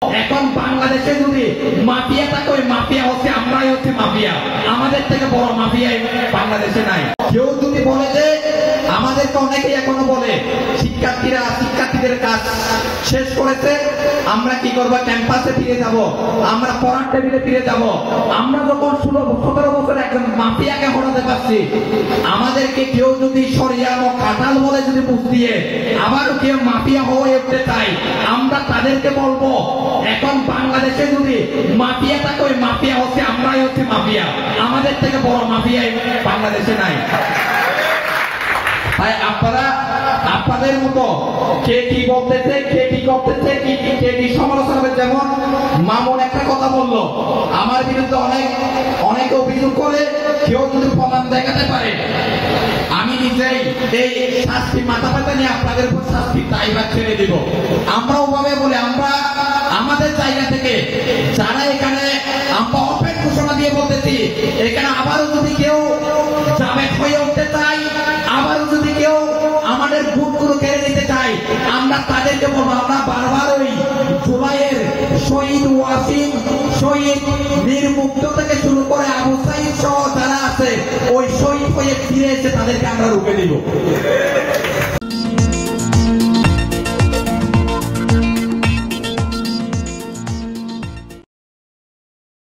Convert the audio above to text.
এখন বাংলাদেশে যদি মাফিয়া থাকে, ওই মাফিয়া হচ্ছে আমরাই হচ্ছে মাফিয়া। আমাদের থেকে বড় মাফিয়া বাংলাদেশে নাই। কেউ যদি বলে যে আমাদেরকে অনেকেই এখনো বলে শিক্ষার্থীদের কাজ শেষ করেছে, আমরা কি করবো, ক্যাম্পাসে ফিরে যাব, আমরা পড়ার টেবিলে ফিরে যাব। আমরা যখন 16-17 বছর একজন মাফিয়াকে হরাতে পারছি, আমাদেরকে কেউ যদি সরিয়ানো কাঁঠাল বলে যদি বুঝ দিয়ে আবারও কেউ মাফিয়া হয়ে উঠতে চাই, আমরা তাদেরকে বলবো এখন বাংলাদেশে যদি মাফিয়া থাকে, ওই মাফিয়া হচ্ছে আমরাই হচ্ছে মাফিয়া। আমাদের থেকে বড় মাফিয়া বাংলাদেশে নাই। তাই আপনারা আপনাদের মতো কে কি বলতেছে, কে কি করতেছে, কে কি সমালোচনা করবে। যেমন মামুন একটা কথা বললো, আমার বিরুদ্ধে অনেকে অভিযোগ করে, কেউ যদি প্রমাণ দেখাতে পারে আমি নিজেই এই শাস্তি মাথা ব্যথা নিয়ে আপনাদের উপর শাস্তি দায়ভার ছেড়ে দিব। আমরা ওভাবে বলে আমরা আমাদের জায়গা থেকে যারা এখানে আমরা ওপেন ঘোষণা দিয়ে বলতেছি, এখানে আবারও যদি কেউ জাবেদ হয়ে উঠতে চাই, আবারও যদি কেউ আমাদের ভোটগুলো কেড়ে নিতে চাই, আমরা তাদেরকে বলবো আমরা বারবার ওই জুলাইয়ের শহীদ ওয়াসিম, শহীদ মীর মুগ্ধ থেকে শুরু করে আবু সাইদ সহ যারা আছে, ওই শহীদ হয়ে ফিরে এসে তাদেরকে আমরা রুখে দিব।